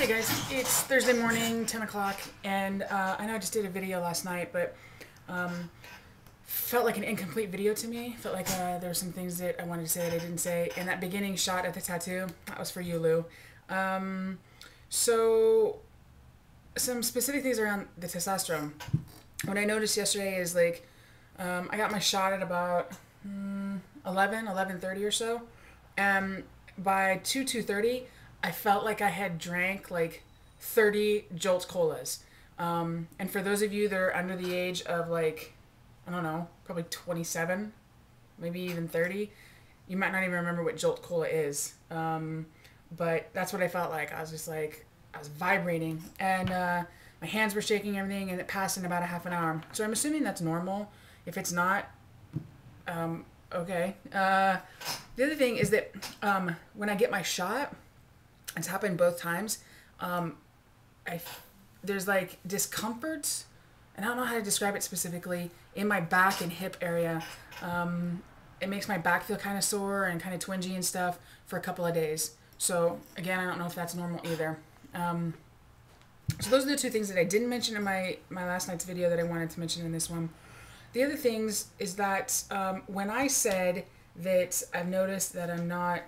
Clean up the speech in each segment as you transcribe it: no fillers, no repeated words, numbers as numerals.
Hey guys, it's Thursday morning, 10 o'clock, and I know I just did a video last night, but felt like an incomplete video to me. Felt like there were some things that I wanted to say that I didn't say. And that beginning shot at the tattoo, that was for you, Lou. So, some specific things around the testosterone. What I noticed yesterday is like, I got my shot at about 11:30 or so. And by 2:30, I felt like I had drank like 30 Jolt Colas. And for those of you that are under the age of like, I don't know, probably 27, maybe even 30, you might not even remember what Jolt Cola is. But that's what I felt like. I was just like, I was vibrating and my hands were shaking and everything, and it passed in about a half an hour. So I'm assuming that's normal. If it's not, okay. The other thing is that when I get my shot, it's happened both times. There's like discomfort, and I don't know how to describe it specifically, in my back and hip area. It makes my back feel kind of sore and kind of twingy and stuff for a couple of days. So again, I don't know if that's normal either. So those are the two things that I didn't mention in my last night's video that I wanted to mention in this one. The other things is that when I said that I've noticed that I'm not,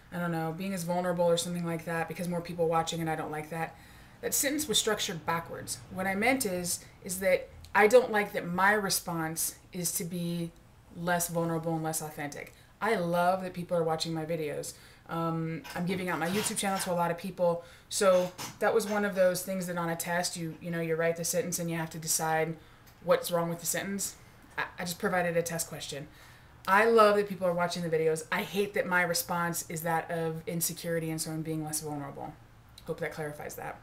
I don't know, being as vulnerable or something like that because more people watching and I don't like that, that sentence was structured backwards. What I meant is that I don't like that my response is to be less vulnerable and less authentic. I love that people are watching my videos. I'm giving out my YouTube channel to a lot of people. So that was one of those things that on a test, you write the sentence and you have to decide what's wrong with the sentence. I just provided a test question. I love that people are watching the videos. I hate that my response is that of insecurity and so I'm being less vulnerable. Hope that clarifies that.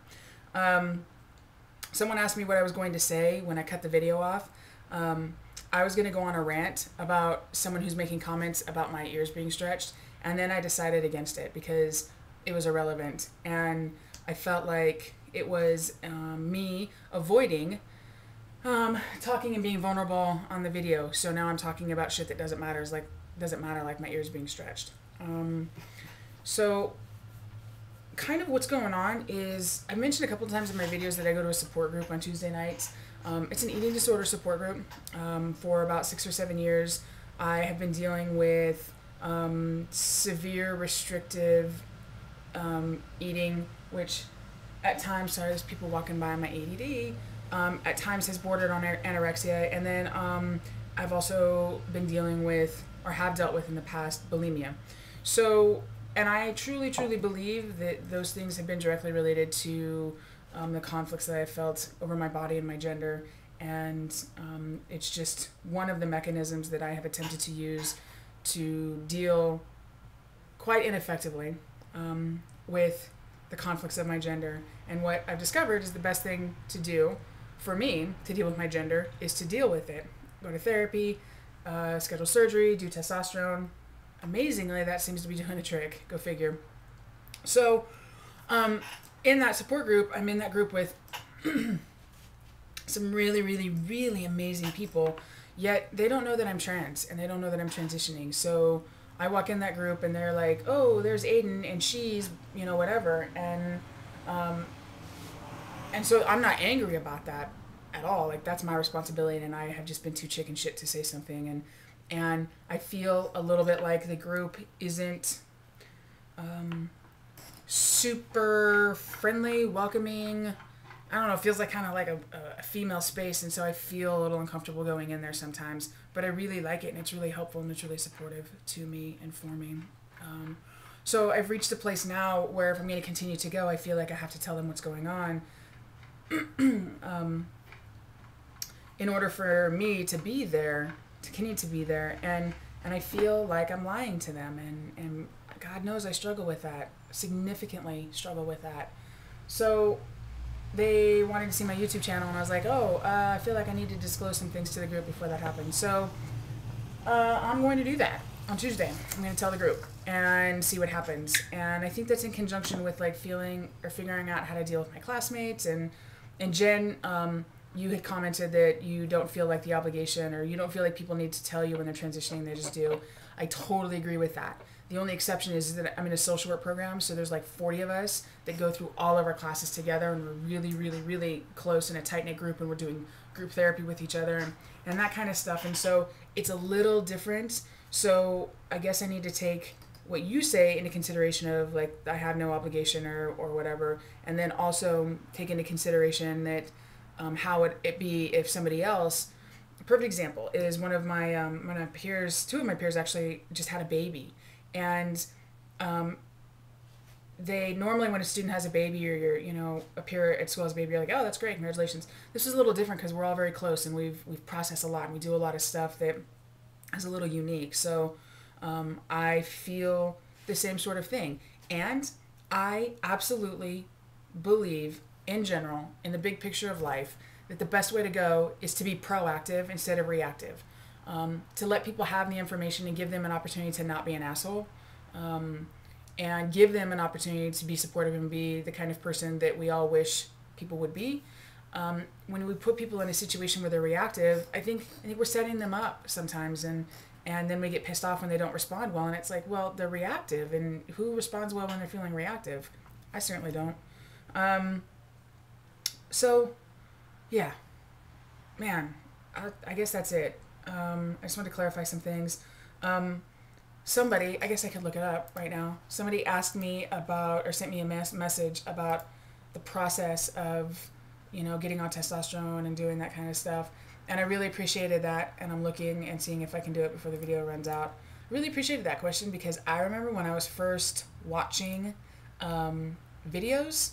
Someone asked me what I was going to say when I cut the video off. I was going to go on a rant about someone who's making comments about my ears being stretched, and then I decided against it because it was irrelevant, and I felt like it was me avoiding talking and being vulnerable on the video. So now I'm talking about shit that doesn't matter, like my ears being stretched. So kind of what's going on is, I mentioned a couple times in my videos that I go to a support group on Tuesday nights. It's an eating disorder support group. For about 6 or 7 years, I have been dealing with severe restrictive eating, which at times, sorry, there's people walking by on my ADD, at times has bordered on anorexia. And then I've also been dealing with, or have dealt with in the past, bulimia. So, and I truly, truly believe that those things have been directly related to the conflicts that I felt over my body and my gender. And it's just one of the mechanisms that I have attempted to use to deal quite ineffectively with the conflicts of my gender. And what I've discovered is the best thing to do for me to deal with my gender is to deal with it. Go to therapy, schedule surgery, do testosterone. Amazingly, that seems to be doing the trick. Go figure. So, in that support group, I'm in that group with some really, really, really amazing people, yet they don't know that I'm trans, and they don't know that I'm transitioning. So I walk in that group, and they're like, oh, there's Aiden, and she's, whatever. And so I'm not angry about that at all. Like, that's my responsibility, and I have just been too chicken shit to say something. And I feel a little bit like the group isn't super friendly, welcoming. I don't know, it feels like kind of like a female space, and so I feel a little uncomfortable going in there sometimes. But I really like it, and it's really helpful, and it's really supportive to me and for me. So I've reached a place now where if I'm going to continue to go, I feel like I have to tell them what's going on in order for me to be there, to continue to be there. And I feel like I'm lying to them, and God knows I struggle with that, significantly struggle with that. So they wanted to see my YouTube channel, and I was like, I feel like I need to disclose some things to the group before that happens. So I'm going to do that on Tuesday. I'm going to tell the group and see what happens. And I think that's in conjunction with like figuring out how to deal with my classmates. And Jen, you had commented that you don't feel like the obligation, or you don't feel like people need to tell you when they're transitioning, they just do. I totally agree with that. The only exception is that I'm in a social work program, so there's like 40 of us that go through all of our classes together, and we're really, really, really close in a tight-knit group, and we're doing group therapy with each other and that kind of stuff. And so it's a little different. So I guess I need to take what you say into consideration of like I have no obligation or whatever, and then also take into consideration that how would it be if somebody else. A perfect example is one of my peers, two of my peers actually just had a baby, and they normally, when a student has a baby or you're a peer at school has a baby, you're like, oh, that's great, congratulations. This is a little different because we're all very close and we've processed a lot and we do a lot of stuff that is a little unique. So I feel the same sort of thing. And I absolutely believe, in general, in the big picture of life, that the best way to go is to be proactive instead of reactive. To let people have the information and give them an opportunity to not be an asshole. And give them an opportunity to be supportive and be the kind of person that we all wish people would be. When we put people in a situation where they're reactive, I think we're setting them up sometimes, and then we get pissed off when they don't respond well, and it's like, well, they're reactive, and who responds well when they're feeling reactive? I certainly don't. So, yeah, man, I guess that's it. I just wanted to clarify some things. Somebody, I guess I could look it up right now. Somebody asked me about, or sent me a message about the process of, getting on testosterone and doing that kind of stuff. And I really appreciated that, and I'm looking and seeing if I can do it before the video runs out. I really appreciated that question because I remember when I was first watching videos,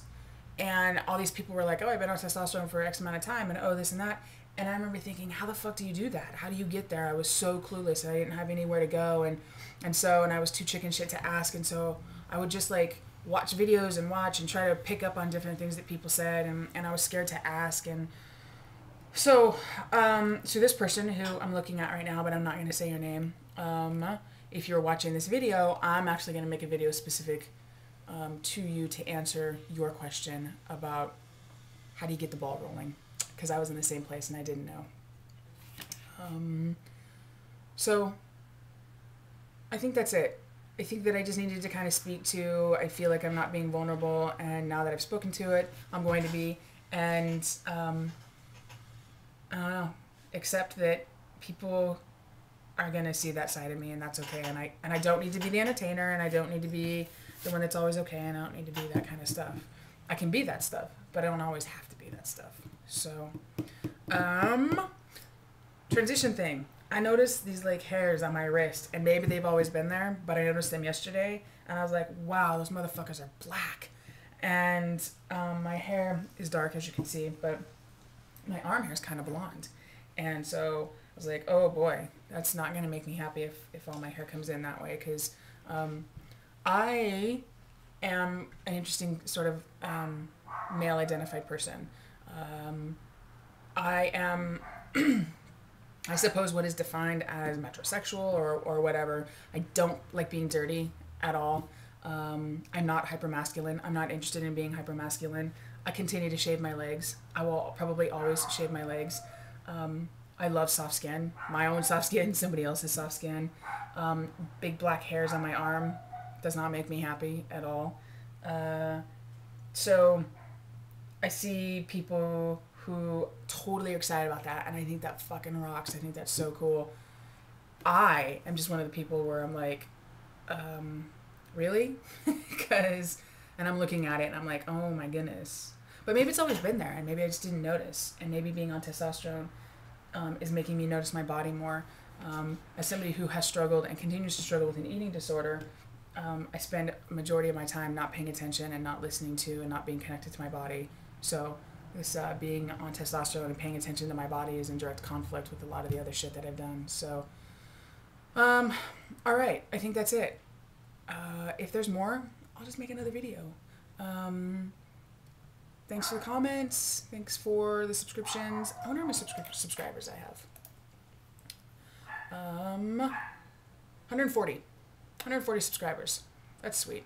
and all these people were like, oh, I've been on testosterone for X amount of time, and oh, this and that. And I remember thinking, how the fuck do you do that? How do you get there? I was so clueless, and I didn't have anywhere to go, and I was too chicken shit to ask, and so I would just like watch videos and try to pick up on different things that people said, and I was scared to ask. And so this person who I'm looking at right now, but I'm not going to say your name, if you're watching this video, I'm actually going to make a video specific to you to answer your question about how do you get the ball rolling, because I was in the same place and I didn't know. So I think that's it. I think that I just needed to kind of speak to, I feel like I'm not being vulnerable, and now that I've spoken to it, I'm going to be, and I don't know, accept that people are going to see that side of me, and that's okay, and I don't need to be the entertainer, and I don't need to be the one that's always okay, and I don't need to be that kind of stuff. I can be that stuff, but I don't always have to be that stuff. So, transition thing. I noticed these like hairs on my wrist, and maybe they've always been there, but I noticed them yesterday, and I was like, wow, those motherfuckers are black. And my hair is dark, as you can see, but my arm hair is kind of blonde. And so I was like, oh boy, that's not going to make me happy if all my hair comes in that way, because I am an interesting sort of male-identified person. I am... I suppose what is defined as metrosexual or whatever. I don't like being dirty at all. I'm not hypermasculine. I'm not interested in being hypermasculine. I continue to shave my legs. I will probably always shave my legs. I love soft skin. My own soft skin, somebody else's soft skin. Big black hairs on my arm does not make me happy at all. So I see people who totally are excited about that, and I think that fucking rocks. I think that's so cool. I am just one of the people where I'm like, really? And I'm looking at it and I'm like, oh my goodness. But maybe it's always been there, and maybe I just didn't notice, and maybe being on testosterone is making me notice my body more. As somebody who has struggled and continues to struggle with an eating disorder, I spend a majority of my time not paying attention and not listening to and not being connected to my body. So this being on testosterone and paying attention to my body is in direct conflict with a lot of the other shit that I've done. So, all right, I think that's it. If there's more, I'll just make another video. Thanks for the comments. Thanks for the subscriptions. I wonder how many subscribers I have. 140 subscribers. That's sweet.